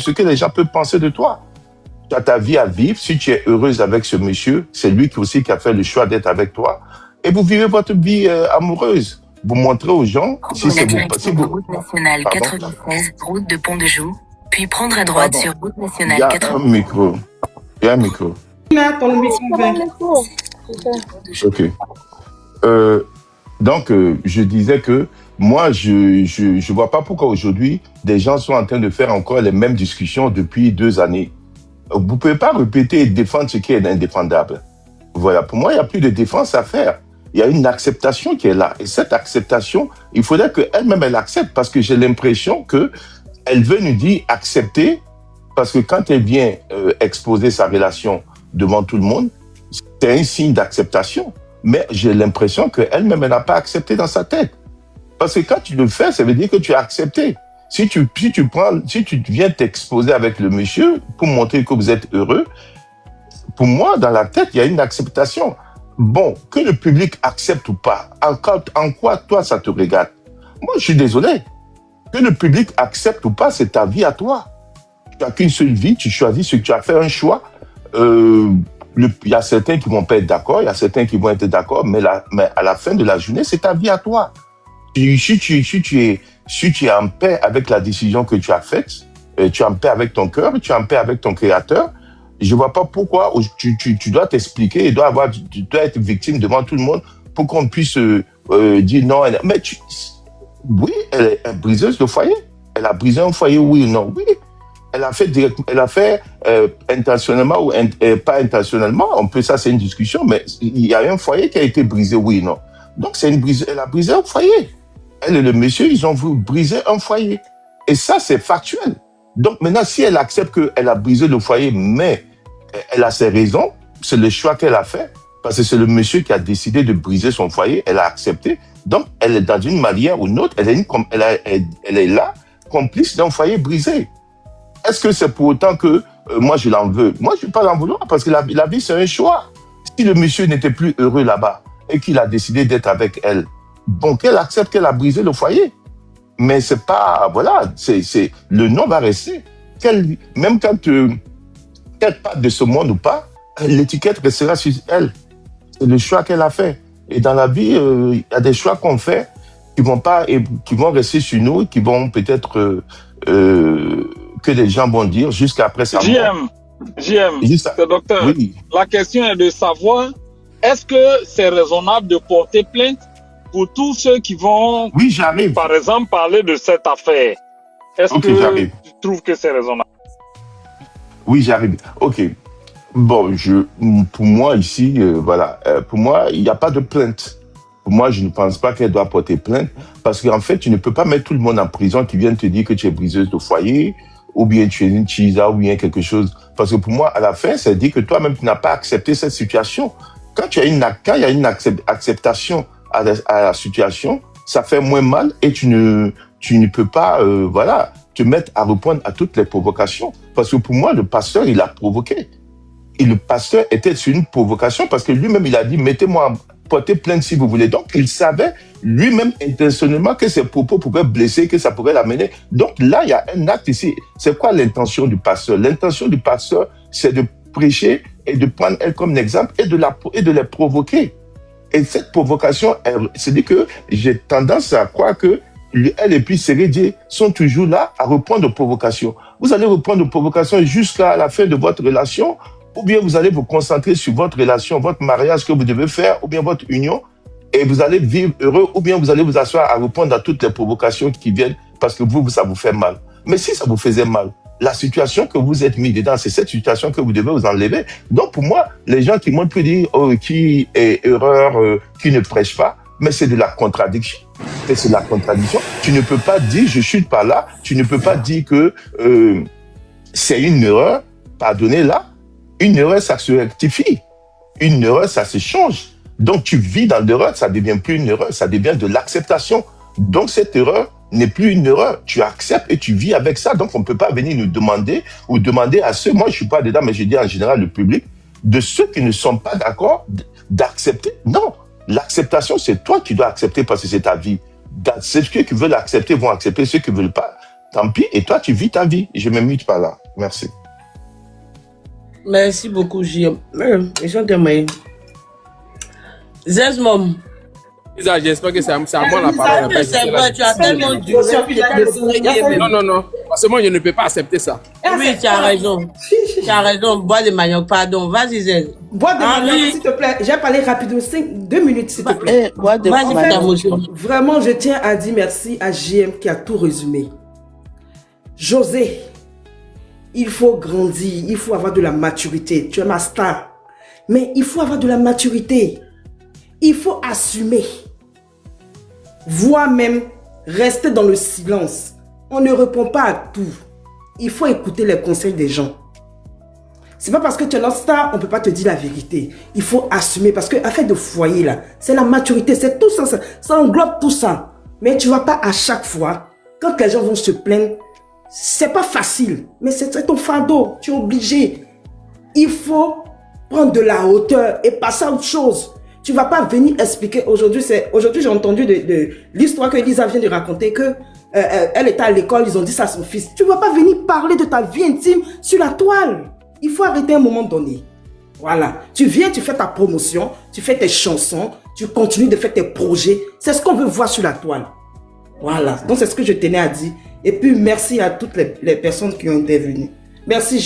ce que les gens peuvent penser de toi. Tu as ta vie à vivre. Si tu es heureuse avec ce monsieur, c'est lui qui a fait le choix d'être avec toi. Et vous vivez votre vie amoureuse. Vous montrez aux gens si c'est vous. Route nationale 96, route de Pont-de-Joux, puis prendre à droite sur route nationale 96. Il y a un micro. Là, ton micro Ok. Donc, je disais que moi, je vois pas pourquoi aujourd'hui des gens sont en train de faire encore les mêmes discussions depuis 2 années. Vous pouvez pas répéter et défendre ce qui est indéfendable. Voilà. Pour moi, il y a plus de défense à faire. Il y a une acceptation qui est là. Et cette acceptation, il faudrait qu'elle-même, elle accepte, parce que j'ai l'impression que elle veut nous dire accepter, parce que quand elle vient exposer sa relation devant tout le monde, c'est un signe d'acceptation. Mais j'ai l'impression qu'elle-même, elle n'a pas accepté dans sa tête. Parce que quand tu le fais, ça veut dire que tu as accepté. Si tu viens t'exposer avec le monsieur pour montrer que vous êtes heureux, pour moi, dans la tête, il y a une acceptation. Bon, que le public accepte ou pas, en quoi toi ça te regarde? Moi, je suis désolé. Que le public accepte ou pas, c'est ta vie à toi. Tu n'as qu'une seule vie, tu choisis ce que tu as fait, un choix. Il y a certains qui vont pas être d'accord, il y a certains qui vont être d'accord, mais à la fin de la journée, c'est ta vie à toi. Si tu es en paix avec la décision que tu as faite, tu es en paix avec ton cœur, tu es en paix avec ton créateur, je vois pas pourquoi tu dois t'expliquer et tu dois être victime devant tout le monde pour qu'on puisse dire non. Mais oui, elle est briseuse de foyer. Elle a brisé un foyer, oui ou non? Oui. Elle a fait intentionnellement ou pas intentionnellement. Ça c'est une discussion, mais il y a un foyer qui a été brisé, oui ou non? Donc elle a brisé un foyer. Elle et le monsieur, ils ont voulu briser un foyer. Et ça, c'est factuel. Donc maintenant, si elle accepte qu'elle a brisé le foyer, mais elle a ses raisons, c'est le choix qu'elle a fait, parce que c'est le monsieur qui a décidé de briser son foyer, elle a accepté. Donc, elle est dans une manière ou une autre, elle est là, complice d'un foyer brisé. Est-ce que c'est pour autant que moi, je l'en veux? Moi, je ne vais pas l'en vouloir, parce que la vie, c'est un choix. Si le monsieur n'était plus heureux là-bas et qu'il a décidé d'être avec elle, bon, qu'elle accepte qu'elle a brisé le foyer. Mais c'est pas, voilà, le nom va rester. Même quand qu'elle part de ce monde ou pas, l'étiquette restera sur elle. C'est le choix qu'elle a fait. Et dans la vie, il y a des choix qu'on fait qui vont rester sur nous, qui vont peut-être que les gens vont dire jusqu'après sa mort. Docteur, oui. La question est de savoir, est-ce que c'est raisonnable de porter plainte pour tous ceux qui vont, oui, j'arrive, par exemple, parler de cette affaire? Est-ce que tu trouves que c'est raisonnable? Oui, j'arrive. Ok. Bon, pour moi ici, pour moi, il n'y a pas de plainte. Pour moi, je ne pense pas qu'elle doit porter plainte, parce qu'en fait, tu ne peux pas mettre tout le monde en prison qui vient te dire que tu es briseuse de foyer, ou bien tu es une chisa, ou bien quelque chose. Parce que pour moi, à la fin, ça dit que toi-même, tu n'as pas accepté cette situation. Quand il y a une acceptation à la situation, ça fait moins mal et tu ne peux pas, te mettre à répondre à toutes les provocations. Parce que pour moi, le pasteur, il a provoqué. Et le pasteur était sur une provocation parce que lui-même, il a dit, portez plainte si vous voulez. Donc, il savait lui-même intentionnellement que ses propos pouvaient blesser, que ça pourrait l'amener. Donc là, il y a un acte ici. C'est quoi l'intention du pasteur? L'intention du pasteur, c'est de prêcher et de prendre elle comme exemple et de les provoquer. Et cette provocation, c'est dit que j'ai tendance à croire que elle et puis Sérédier sont toujours là à répondre aux provocations. Vous allez répondre aux provocations jusqu'à la fin de votre relation, ou bien vous allez vous concentrer sur votre relation, votre mariage que vous devez faire, ou bien votre union, et vous allez vivre heureux, ou bien vous allez vous asseoir à répondre à toutes les provocations qui viennent parce que ça vous fait mal. Mais si ça vous faisait mal, la situation que vous êtes mis dedans, c'est cette situation que vous devez vous enlever. Donc pour moi, les gens qui m'ont pu dire qui est erreur, qui ne prêche pas, mais c'est de la contradiction. C'est la contradiction. Tu ne peux pas dire je chute par là. Tu ne peux pas dire que c'est une erreur. Pardonnez-la. Une erreur, ça se rectifie. Une erreur, ça se change. Donc tu vis dans l'erreur, ça devient plus une erreur, ça devient de l'acceptation. Donc cette erreur n'est plus une erreur. Tu acceptes et tu vis avec ça. Donc on ne peut pas venir nous demander ou demander à ceux, moi je suis pas dedans, mais je dis en général le public, de ceux qui ne sont pas d'accord, d'accepter. Non. L'acceptation, c'est toi qui dois accepter parce que c'est ta vie. Ceux qui veulent accepter vont accepter, ceux qui ne veulent pas, tant pis. Et toi, tu vis ta vie. Je me mute par là. Merci. Merci beaucoup, JM. Ils sont témoins. Zesmom. J'espère que c'est à moi la parole. C'est vrai, tu as tellement dû. Non. Parce que moi, je ne peux pas accepter ça. Oui, tu as raison. Tu as raison. Bois de manioc, pardon. Vas-y, Zez. Bois de manioc, s'il te plaît. J'ai parlé rapidement, 2 minutes, s'il te plaît. Vraiment, je tiens à dire merci à JM qui a tout résumé. José, il faut grandir, il faut avoir de la maturité. Tu es ma star. Mais il faut avoir de la maturité. Il faut assumer. Voire même rester dans le silence. On ne répond pas à tout. Il faut écouter les conseils des gens. C'est pas parce que tu es notre star, on ne peut pas te dire la vérité. Il faut assumer parce que affaire de foyer là, c'est la maturité, c'est tout ça, ça englobe tout ça. Mais tu ne vas pas à chaque fois, quand les gens vont se plaindre, c'est pas facile, mais c'est ton fardeau, tu es obligé. Il faut prendre de la hauteur et passer à autre chose. Tu ne vas pas venir expliquer aujourd'hui, j'ai entendu de l'histoire que Lisa vient de raconter que elle était à l'école, ils ont dit ça à son fils. Tu ne vas pas venir parler de ta vie intime sur la toile. Il faut arrêter à un moment donné. Voilà. Tu viens, tu fais ta promotion, tu fais tes chansons, tu continues de faire tes projets. C'est ce qu'on veut voir sur la toile. Voilà. Donc, c'est ce que je tenais à dire. Et puis, merci à toutes les personnes qui ont intervenu. Merci.